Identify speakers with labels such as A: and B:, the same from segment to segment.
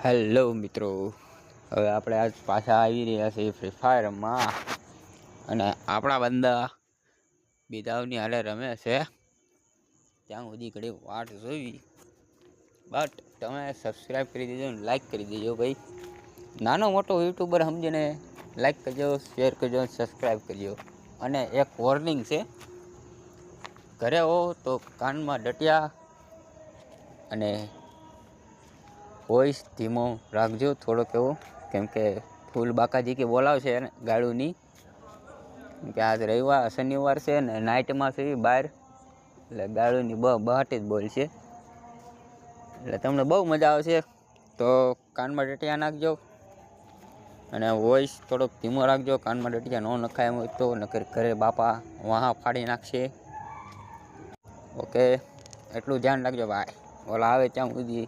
A: Hello મિત્રો, હવે આપણે આજ પાછા આવી રહ્યા છીએ ફ્રી ફાયરમાં અને આપણા બંદા બીજાઓની હાલે રમે છે. ત્યાં સુધી ઘડી વાટ જોઈ, બટ તમે સબસ્ક્રાઈબ કરી દેજો ને લાઈક કરી દેજો ભાઈ. નાનો મોટો યુટ્યુબર સમજીને લાઈક કરજો, શેર કરજો, સબસ્ક્રાઈબ કરજો. અને એક વોર્નિંગ છે, ઘરે હો તો કાનમાં ડટિયા અને વોઇસ ધીમો રાખજો થોડોક એવો, કેમકે ફૂલ બાકાજી કે બોલાવશે ને ગાડુની, કે આજ રવિવાર શનિવાર છે ને નાઇટમાં છે બહાર, એટલે ગાડુની બહાટી જ બોલશે. એટલે તમને બહુ મજા આવશે. તો કાનમાં ડટિયા નાખજો અને વોઇસ થોડોક ધીમો રાખજો. કાનમાં ડટિયા ન નખાય એમ હોય તો, નકર ઘરે બાપા વાહ ફાડી નાખશે. ઓકે, એટલું ધ્યાન રાખજો ભાઈ. ઓલા આવે ત્યાં સુધી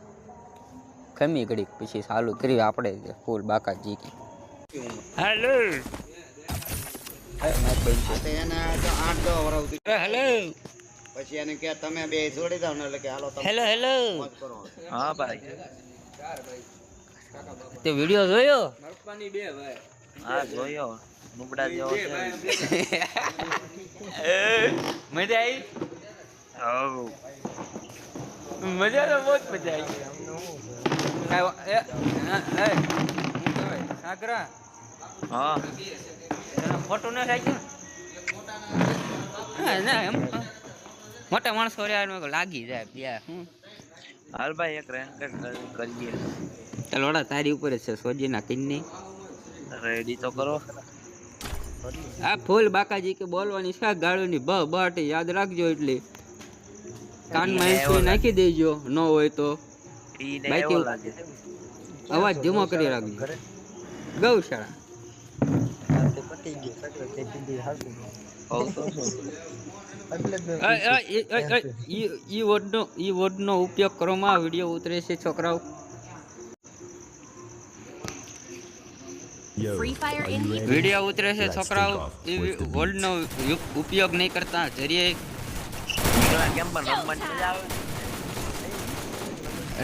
A: ખમી ઘડીક, પછી ચાલુ કરી આપણે ફૂલ બાકા જીકી. હેલો હેલો,
B: પછી એને કે તમે બે છોડી દો ને, એટલે કે હાલો તમે
A: હેલો હેલો.
B: મોજ કરો.
C: હા ભાઈ,
A: તે વિડિયો જોયો?
C: હા જોયો. નુબડા જેવો છે.
A: મજા આવી?
C: હવ
A: મજા તો બહુ જ મજા આવી. સાગરા
C: હા
A: ફોટો ના થાય? ના એમ મોટા માણસો લાગી જાય ત્યાં.
C: હાલ ભાઈ, એક રેન્ક કરીએ.
A: લોડા તારી ઉપર જ છે. સોજી ના કિન્ની
C: રેડી તો કરો.
A: આ ફૂલ બાકાજી કે બોલવાની છે ગાળોની બટ યાદ રાખજો. એટલે કાનમાં એન્ટ્રી નાખી દેજો, ન હોય તો
C: ઈ ને
A: બાઈક
C: એવો લાગે.
A: અવાજ ધીમો કરી રાખજો. ગૌશાળા ઈ વર્ડનો ઉપયોગ કરવામાં આ વિડીયો ઉતરે છે છોકરાઓ. વિડીયો ઉતરે છે છોકરાઓ, એ વર્ડનો ઉપયોગ નહીં કરતા. જરીએ
C: કેમ પણ રમવાની મજા આવે.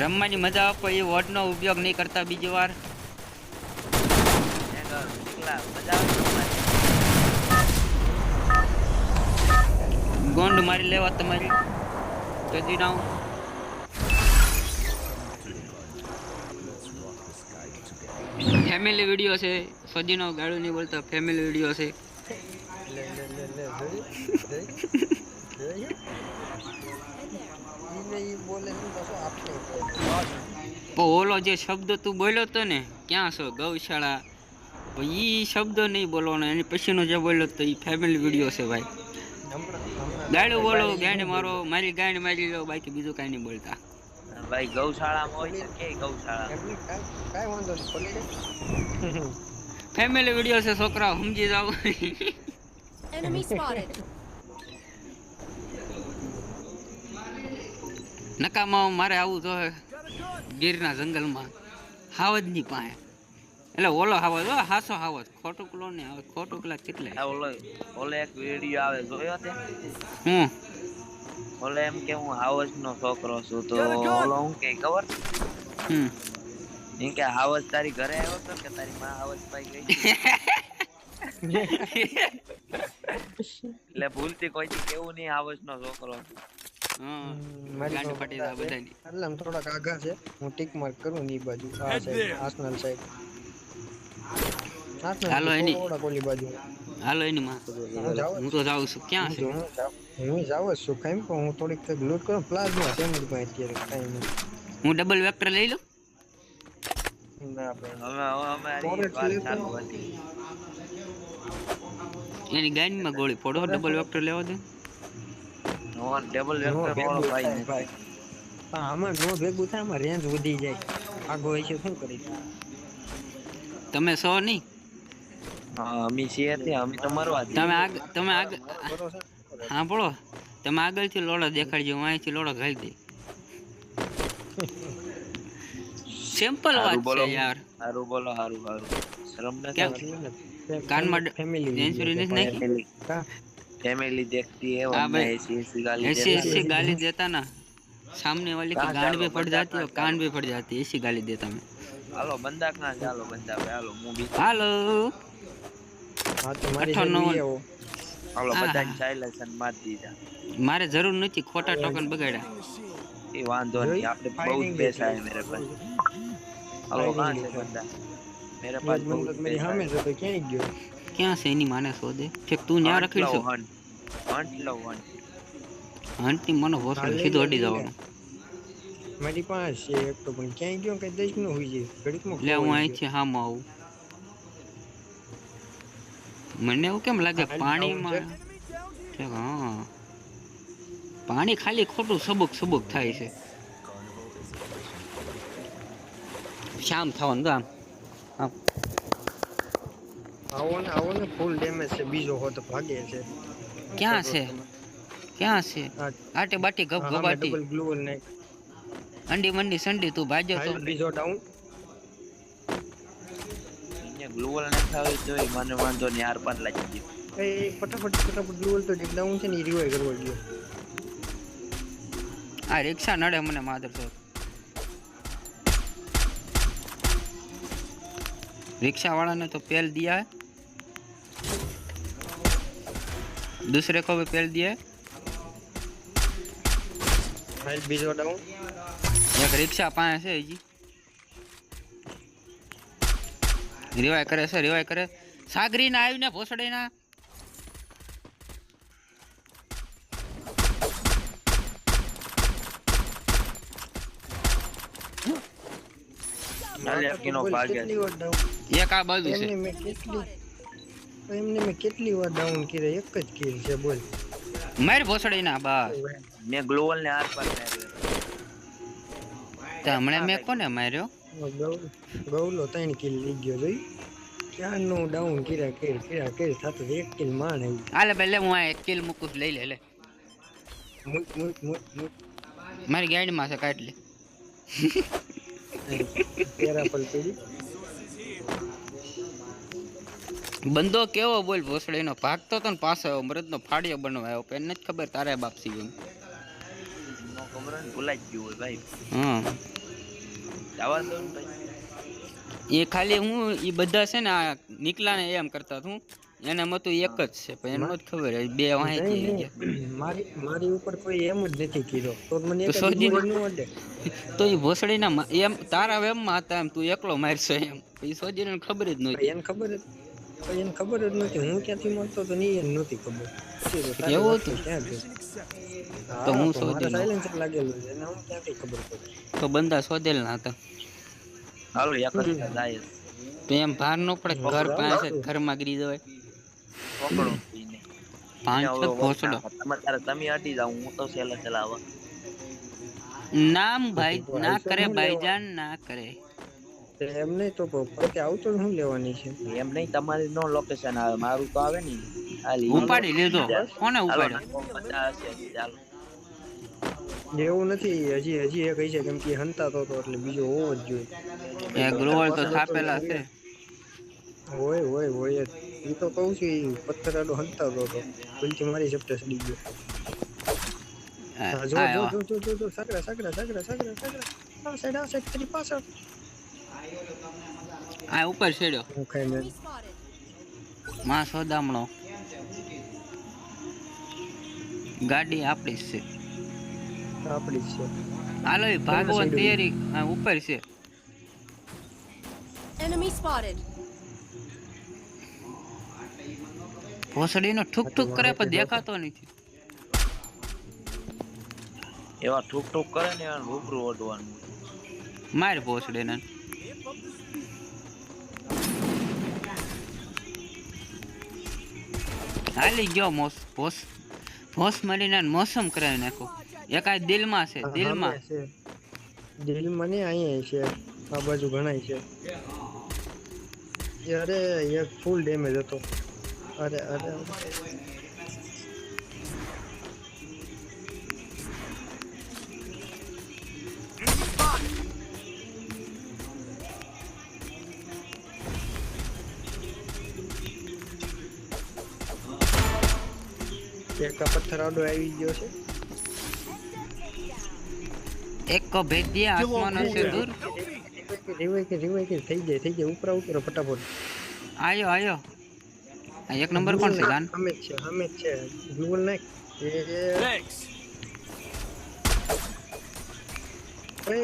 A: રમવાની મજા આપો એ વર્ડનો ઉપયોગ નહીં કરતા. બીજી વાર
C: મજા આવે.
A: ગોંડ મારી લેવા તમારી જતી ના. ફેમિલી વિડીયો છે. સજીનો ગાડું નહીં બોલતા, ફેમિલી વિડીયો છે. ઓલો જે શબ્દ તું બોલ્યો તો ને, ક્યાં છો ગૌશાળા, ઈ શબ્દ નહીં બોલવાનો. એની પછીનો જે બોલ્યો તો એ ફેમિલી વિડીયો છે ભાઈ. ગાડું બોલો, ગાંડ મારો, મારી ગાંડ મારી લો, બાકી બીજું કાંઈ નહીં બોલતા
C: ભાઈ. ગૌશાળામાં હોય છે કે ગૌશાળા
B: કાઈ વાંધો નહીં, ખોલી દે.
A: ફેમિલી વિડીયો છે છોકરાઓ, સમજી જાવ.
D: Enemy spotted.
A: નકામાં મારે આવું તો ગીરના જંગલમાં હાવજની પાસે. એટલે ઓલો હાવજ, હાસો હાવજ, ખોટું કલો ને આવે. ખોટું કલાક કેટલે
C: ઓલે એક વિડીયો આવે, જોયો તે?
A: હું
C: ઓલે એમ કે હું હાવજ નો છોકરો છું, તો ઓલો હું કે ખબર એમ કે હાવજ તારી ઘરે આવ્યો તો કે તારી માં હાવજ પાઈ ગઈ? એટલે ભૂલથી કોઈથી કેવું નહીં હાવજ નો છોકરો છું.
A: ગાંડ ફાટી જાય બધાની.
B: એટલે આમ થોડાક આઘા છે, હું ટીક માર્ક કરું ને ઈ બાજુ, આ સાઈડ આસનલ સાઈડ.
A: હાલો એની,
B: ઓલી બાજુ
A: હાલો એની માં. હું તો જાઉં છું. ક્યાં છે?
B: હું જાવ જ છું. કાંઈ પણ હું થોડીક લૂટ કરું. પ્લાઝમા છે એની પાસે અત્યારે, કાંઈ નહીં.
A: હું ડબલ વેક્ટર લઈ લઉં?
B: ના ભાઈ,
C: અમારી વાત ચાલુ હતી.
A: એની ગાંડમાં ગોળી ફોડો. ડબલ વેક્ટર લેવા દે.
C: ડબલ વેક્ટર વાળો ભાઈ નથી.
B: પણ આમાં નો ભેગું થાય, આમાં રેન્જ વધી જાય. આગો હોય છે, શું કરી?
A: તમે સો નહીં,
C: હા અમી છીએ ત્યાં, અમી તો મરવા દે.
A: તમે આગળ હા બોલો. તમે આગળથી લોડો દેખાડજો, હું અહીંથી લોડો ઘાલી દે. સિમ્પલ વાત છે યાર.
C: હારું બોલો, હારું હારું. શરમ
A: કેમ?
C: નથી.
A: કાનમાં
B: ફેમિલી
A: ઇન્સ્યોરન્સ નાખી.
C: फैमिली देखती है,
A: हाँ
C: वरना
A: भाई,
C: ऐसी ऐसी गाली
A: ऐसी
C: देता
A: ऐसी गाली देता ना, सामने वाले की
C: कहाँ
A: गांड
C: चालो,
A: भी फट
C: बंदा
A: जाती है और
C: कहाँ
A: कान भी फट जाती है, ऐसी गाली देता मैं।
C: હાલો બંદા કहाँ છે હાલો બંદા ભાઈ હાલો હું બી
A: હાલો
B: હા તો મારી
A: અઠો
B: સાઈડ
A: નવ
B: લઈ આવો.
C: હાલો
A: હા,
C: બધાને
A: હા.
C: સાયલેન્સન મારી દીધા
A: મારે જરૂર નથી, ખોટા ટોકન બગાડ્યા.
C: એ વાંધો
B: જોઈ?
C: नहीं आपने बहुत
B: Fighting
C: पैसा है
B: देखी.
C: मेरे पास हेलो
B: Fighting
C: कहाँ से
B: देखी.
C: बंदा मेरे
B: એક
C: पास
B: બંદો
C: बहुत
B: તો મારી
C: पैसा
B: સામે
C: है
B: જ હતો, ક્યાંય ગયો?
A: ક્યાં છે એની માને શોધે? ઠીક તું ન્યા
C: हंट लो
A: રખડી છો.
C: हंट लो हंट
A: હંટની મને
B: હા,
A: ભોસડી
B: લઈ
A: સીધો
B: લે,
A: અડી
B: લઈ લે.
A: જવાનું.
B: મારી પાસે છે એક તો, પણ ક્યાંય ગયો કઈ દેશ નો હોય છે, ઘડીકમાં
A: લે હું
B: ખોવાઈ
A: અહીંથી હામો આવું. મને એવું કેમ લાગે
B: હા,
A: પાણીમાં ઠીક, હા પાણી ખાલી ખોટું સબુક સબુક થાય છે. શામ થવાનું તો આમ આમ.
B: આવો ને ફૂલ ડેમેજ છે, બીજો હોત ભાગે છે.
A: ક્યાં છે? ક્યાં છે?
B: હા,
A: આટે બાટી ગપ
B: હા, મેં
A: ગપાટી
B: ડબલ ગ્લુ ને
A: અંડી મંડી સંડી તું ભાજ્યો તો.
B: હાલ બીજો ડાઉન.
C: इन्हें ग्लोबल नहीं था तो ये माने वांधो नहीं यार पर लग गई
B: એ ફટાફટ ગ્લુ તો જે ડાઉન છે ને એ રિવાઇવ કરવા ગયો.
A: આ રિક્ષા નડે મને માધર છો. रिक्शा वाला ने तो पेल दिया है, दूसरे को भी पेल दिया है.
B: હાલ બીજો ડાઉન.
A: एक रिक्शा पाए से जी रिवाइव करे से रिवाइव करे. सागरी ना आयु ने भोसड़ी ना
C: नाले किनो भागे
B: કેટલી વાર ડાઉન
A: एक आ बाजू से.
B: એમને મેં કેટલી વાર ડાઉન કર્યા, એક જ કિલ છે બોલ.
A: मार भोसड़ी ना बस.
C: मैं ग्लोबल ने यार पर मार्यो
A: तो हमने मैं कोने मार्यो?
B: ગૌલો 3 કિલ લઈ ગયો જોઈ. ક્યાંનું ડાઉન કર્યા થતું એક કિલ માણ આવી.
A: आले पहले હું આ એક કિલ મુકુસ લઈ લે લે.
B: મૂક
A: મારી ગાડી માં છે કાઢ લે.
B: તેરા પર પડી.
A: બંદો કેવો બોલ ભોસડીનો ભાગતો તો ને પાછો મૃતનો ફાડિયો બનવા આવ્યો. પેન નથી ખબર તારે બાપસી એમ.
C: નો ખબર ને ભૂલાઈ ગયું હોય ભાઈ
A: હા
C: જવા દો ને ભાઈ
A: એ ખાલી હું એ બધા છે ને આ નીકળાને એમ કરતા હું એને મતું એક જ છે પણ એને નથી ખબર બે વાહી
B: નહીં,
A: ગયા.
B: મારી ઉપર કોઈ એમ જ નથી કર્યો તો મને
A: તો
B: એક
A: સોજી
B: જ ન અડે.
A: તો એ ભોસડીના એમ તારા વેમમાં હતા એમ તું એકલો મારશો એમ એ સોજીને ખબર જ નહોતી.
B: એને ખબર જ નથી હું ક્યાંથી મળતો તો નહીં, એને નહોતી ખબર. પછી તો તારી
A: એવું
B: વાત
A: હતું?
B: ક્યાં ગઈ?
A: તો હું
B: હા,
A: શોધી
B: મારે
A: લઉં.
B: સાયલેન્સર લાગેલું છે એને હું ક્યાંથી ખબર પડે.
A: તો બંદા શોધેલ ના હતા
C: હાલો એક જ જાય
A: તો એમ ભાર ન પડે ઘર પાસે ઘરમાં ગીરી જવાય.
C: પકડો ઈને
A: પાંચ છ ભોસડો
C: તમે અડી જાવ હું તો સેલા ચલાવવા
A: નામ ભાઈ ના કરે ભાઈજાન ના કરે.
B: તે એમ નહીં તો પોતે આવતો શું લેવાની છે?
C: એમ નહીં તમારી નો લોકેશન આવે મારું તો આવે ને હાલી
A: ઉપાડી લીધો. કોને ઉપાડ્યો?
C: ચાલો
B: એવું નથી, હજી એક છે કેમ કે એ હંતાતો હતો એટલે બીજો હોવો જ જોઈએ.
A: એ ગ્રોવર તો થાપેલા છે.
B: હોય જ. એ તો કહું છું એ પથ્થરાડો હંતાતો હતો ભૂલથી મારી ઝપટે સડી ગયો. હા, જો સાકરા આ સાઈડ તારી પાછળ
A: આ ઉપર છેડ્યો
B: હું ખાઈને
D: Enemy spotted.
A: માં સોદામણો. ગાડી આપણી જ છે.
B: આપડી જ છે.
A: હાલો એ ભાગવાની તૈયારી આ ઉપર છે.
D: Enemy spotted.
A: ભોસડીનો ઠુક ઠુક કરે પણ દેખાતો નથી.
C: એવા ઠૂક ઠૂક કરે ને એવા રૂબરૂ ઓડવાનું
A: માર ભોસડીને હાલી ગયો ભોસ મારીને મોસમ કરાવી નાખો. એક આ દિલમાં છે દિલમાં.
B: દિલમાં ને અહીંયા છે આ બાજુ ઘણાય છે. અરે એક ફૂલ ડેમેજ હતો. અરે એક પથ્થર આડો આવી ગયો છે.
A: एक को भेज दिया आसमानों से दूर
B: रिवाइव के થઈ જાય ઉપર ફટાફટ
A: आयो आयो एक नंबर कौन से जान
B: हमें છે ગ્લુઅલ નાખ એ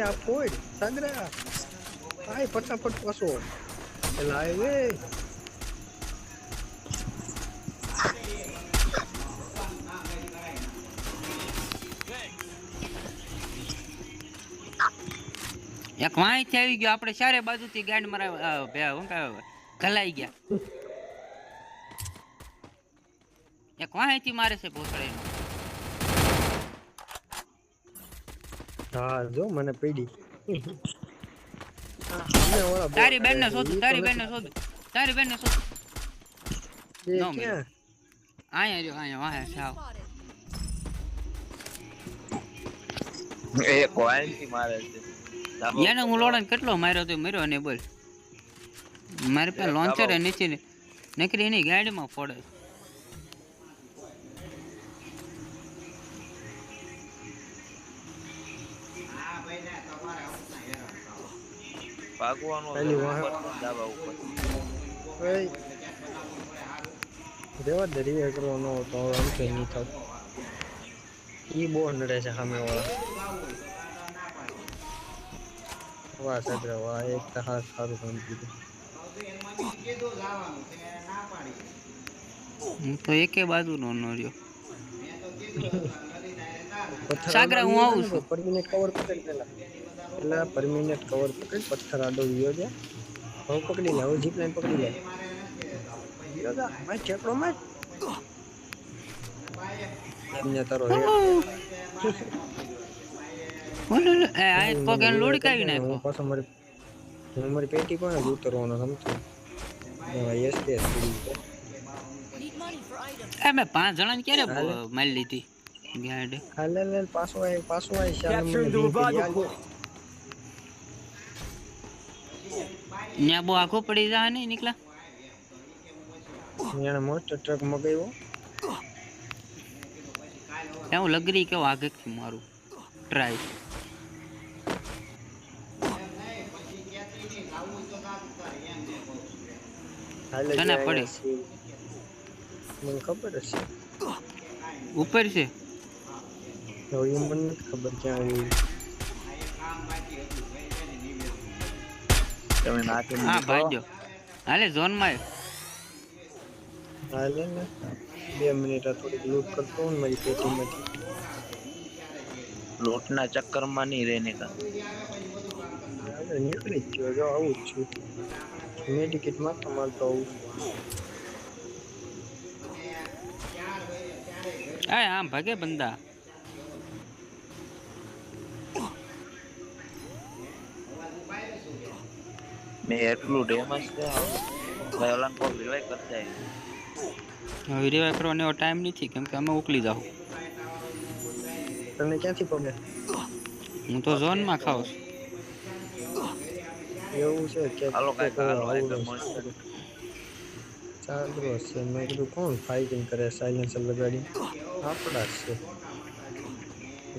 B: આ ફોડ સાગરા આય ફટાફટ પાછો લાય વે
A: एक वहीं થી આવી ગયો આપણે ચારે બાજુથી ગાંડ મારા હું કહે ગલાઈ ગયા એક વહીંથી મારે છે ભોસડે
B: હા જો મને પડી
A: તારી બેન ને શોધ તારી બેન ને શોધ તારી બેન ને શોધ
B: એ
A: નો
B: ક્યાં
A: આયા જો આયા વાહે સાવ
C: એ કોઈન થી મારે છે
A: યાને હું લોડન કેટલો માર્યો તો મર્યો ને બોલ મારે પે લોન્ચર નીચે નકરી એની ગાડીમાં ફોડે
C: ભાગવાનો
B: પેલી વાહ.
C: ધાબા ઉપર
B: ઓય દેવા દે રિવે કરવાનો તો આમ કે નહીં થાવ ઈ બહુ નડે છે સામે વાળા વાહ સાગરા વાહ એક તો હાથ સારું કામ કીધું
A: હું તો એકે બાજુ નો રહ્યો સાગરા હું આવું છું
B: પરમિનેટ કવર પકડ પેલા પરમિનેટ કવર પકડ પથ્થર આડો વિયો જા હવે પકડી લે હવે જીપ લાઈન પકડી લે વિયો જા ભાઈ ચેકડો માં એમને તારો હે
A: બોલો એ આ કોકેન લોડ કાવી નાખો
B: હું પાછો મારી પેટી કોને જ ઉતરવાનો સમજો યસ તે
D: Need money for items.
A: એ મેં 5 જણાને ક્યારે મારી લીધી ગાડ
B: હાલે લે પાછો આય શામ મને
A: ન્યા બો આખો પડી જા ને નીકળા
B: એને મોસ્ટ ટ્રક મગાવ્યો
A: હું લગરી કેવો આગળથી મારું ટ્રાય
B: હાલે
A: તને પડે
B: મને ખબર છે
A: ઉપર છે
B: હવે એ મને નથી ખબર ક્યાં આવી
C: તમે નાખી
A: હા ભાઈજો હાલે ઝોન માં
B: હાલે ને 2 મિનિટ આ થોડીક લૂટ કરતો હું મારી પેટીમાંથી
C: લોટના ચક્કરમાં નહીં રહેને કા
B: હાલે નીકળી જ ગયો જો આવું જ છું મેડિકેટ મારતો આવું
A: એ આમ ભાગે બંદા
C: મેં એટલું ડેમેજ છે વેલન કો રિવાઇવ કરતા
A: હવે રિવાઇવ કરવાનો એવો ટાઈમ નથી કેમ કે અમે ઉકલી જાવ
B: તને ક્યાંથી પગે
A: હું તો ઝોન માં ખાઉં
B: એવું છે કે
C: હાલો કાંઈક હાલો આઈટમ
B: ચાલુ છે મેં કીધું કોણ ફાઇટિંગ કરે સાયલેન્સર લગાડી આપણા જ છે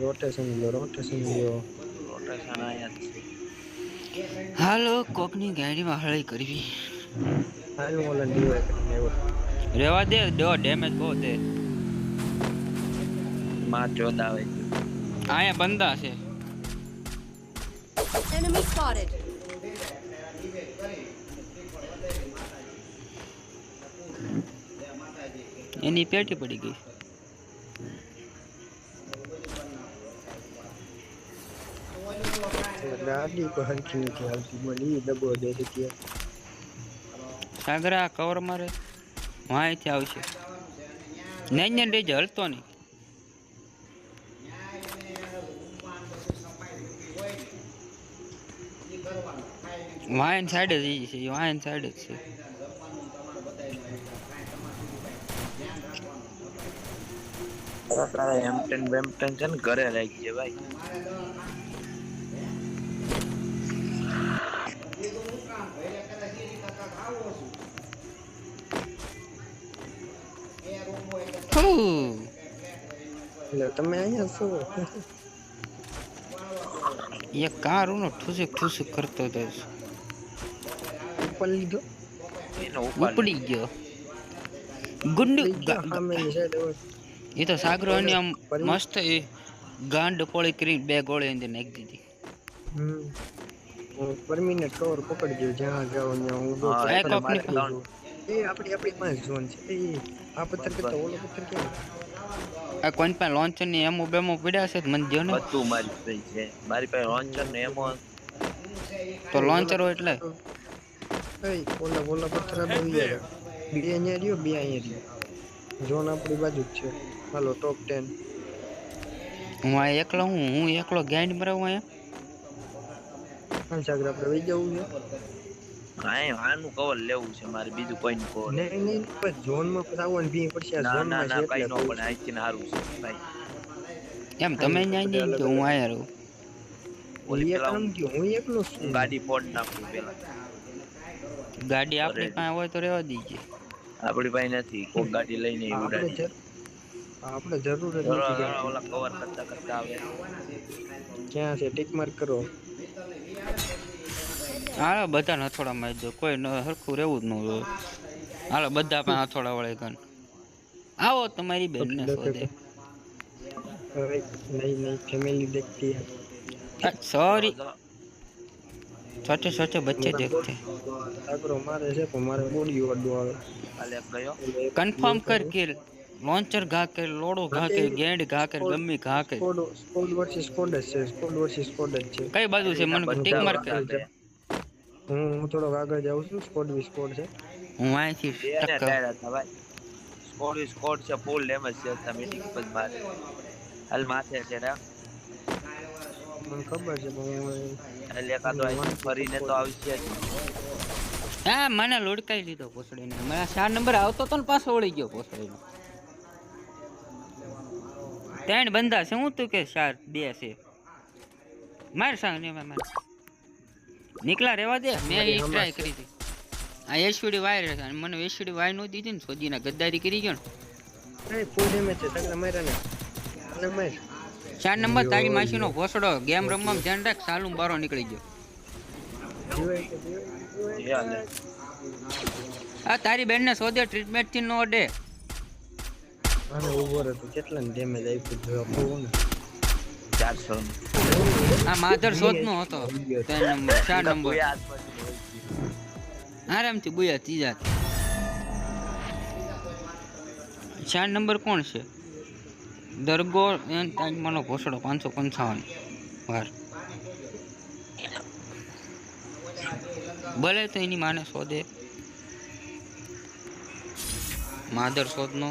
B: રોટેશન લો
C: રોટેશન આયા જ છે
A: હાલો કોકની ગાડીમાં હળી કરવી
B: હાલ ઓલા ડીવાય કરીને આવ્યો
A: રેવા દે દો ડેમેજ બહુ દે
C: માં ચોદ આવે છે
A: આયા બંદા છે
D: Enemy spotted.
A: એની પેટી પડી ગઈ
B: ગાડી કોઈ હરખી નથી આવતી બોલી દબો દે છે ત્યાં
A: સાગરા કવર મારે વાંયથી આવશે નહીં રેજે હલતો નહીં વાયન સાઈડ જ છે વાયન સાઈડ જ છે
C: તારા એમ10 બેમ10 છે ને ઘરે રાખજે ભાઈ
A: ફૂ.
B: એટલે તમે અહીંયા છો
A: એ કારુનો ઠુસુક ઠુસુક કરતો હતો
B: ઉપર લીધો
C: એનો ઉપાડ
A: ઉપડી ગયો ગુંડુ
B: સામેની સાઈડ હવે
A: એ તો સાગરો અને આમ મસ્ત એ ગાંડ પોળી કરી બે ગોળી અંદર નાખી દીધી
B: પરમિનેન્ટ કવર પકડજો જ્યાં જાઓ ત્યાં ઊભો
C: હા,
B: થાય.
A: એક કોકની
B: એ આપણી પાસે ઝોન છે એ આ પથ્થર કરતા ઓલો પથ્થર કેમ
A: આ કોઈ પણ લોન્ચર ની એમો બેમો પડ્યા છે મને દો ને
C: બધું મારી પાસે છે મારી પાસે લોન્ચર ને એમો
A: તો લોન્ચર હોય એટલે
B: ઓલા પથ્થર આવી ગયા બે અહીંયા રહ્યો બે અહીંયા રહ્યો ઝોન આપણી બાજુ જ છે હાલો ટોપ 10
A: હું આ એકલો હું એકલો ગાઈડ મરાવું અહીંયા
B: સાગર આપણે વહી જવું છે
C: આનું કવર લેવું છે મારે બીજું કોઈ નું કવર
B: નહીં બસ ઝોનમાં આવવાનું ભી પડશે આ
C: ના ના
B: ઝોનમાં
C: ના
B: છે
C: કઈ
B: એટલે
C: નો પણ આઈથી સારું છે ભાઈ
A: એમ તમે ન્યાય નહીં તો હું આયા રહું
C: ઓલી
B: એક
C: પેલા
B: કામ થયું હું એકલો જ છું
C: ગાડી ફોડ નાખું પેલા
A: ગાડી આપણી પાસે હોય તો રહેવા દીજે
C: આપણી પાસે નથી કોઈ ગાડી લઈને ઉડાડી
B: આપણે જરૂર જ
C: ચલો,
B: નથી
C: ચલો, ઓલા કવર કરતા કરતા આવે
B: ક્યાં છે ટિક માર્ક કરો
A: હાલો બધા હથોડા મારી દો કોઈ હરખું રહેવું જ ન હોય હાલો બધા પણ હથોડા વળે ગન આવો તમારી બેન ને શોધે
B: હવે નહીં ફેમિલી દેખતી है
A: सॉरी छोटे छोटे बच्चे देखते
B: સાગરો મારે છે પણ મારે બોડી વાડો આવે
C: કાલે ગયો
A: कंफर्म कर के लॉन्चर घा के लोडो घा के गेंड घा के गम्मी घा के
B: સ્કોડ વર્સિસ સ્કોડ જ છે સ્કોડ વર્સિસ સ્કોડ જ છે
A: કઈ બાજુ છે મને ટીક માર કે
B: હું થોડો આગળ જાઉં છું સ્કોડ વી સ્કોડ છે
A: હું અહીંથી
C: એને
A: ટક્કર
C: ડાયરા હતા ભાઈ સ્કોડ છે ફૂલ ડેમેજ છે તમે મીટિંગ પર મારે હાલ માથે છે રે
B: મને ખબર છે પણ હું
C: એટલે એકાદો આઈ ફરીને તો આવશે જ
A: હા મને લોડકાઈ લીધો પોસડીને મારા 4 નંબર આવતો તો ને પાછો વળી ગયો પોસડીનો ત્રણ બંદા છે હું તું કે 4 2 છે માર સાંગ ને માર નીકળા રેવા દે મેં ઈ ટ્રાય કરી હતી આ એસયુડી વાયર છે અને મને એસયુડી વાયર નો દીધી ને સોજીના ગદ્દારી કરી ગયો ને
B: એ ફૂલ ડેમેજ છે તગડા માર્યા ને અને માર
A: 4 નંબર તારી માસીનો ભોસડો ગેમ રમવામાં ધ્યાન રાખ સાલું બારો નીકળી ગયો
B: જીવાય કે
C: એ હાલે
A: આ તારી બેન ને સોદે ટ્રીટમેન્ટ થી નો અડે
B: આને ઉભો રહેતો કેટલા ડેમેજ આપ્યું જો ફૂલ ને
C: 400
A: આ માધર શોધ નો હતો 3 નંબર 4 નંબર
C: કોઈ આસપાસ
A: આરામથી બુયા ત્રીજા 4 નંબર કોણ છે દરગો એન તાજમાનો ભોસડો 555 વાર ભલે તો એની માને શોધે માધર શોધનો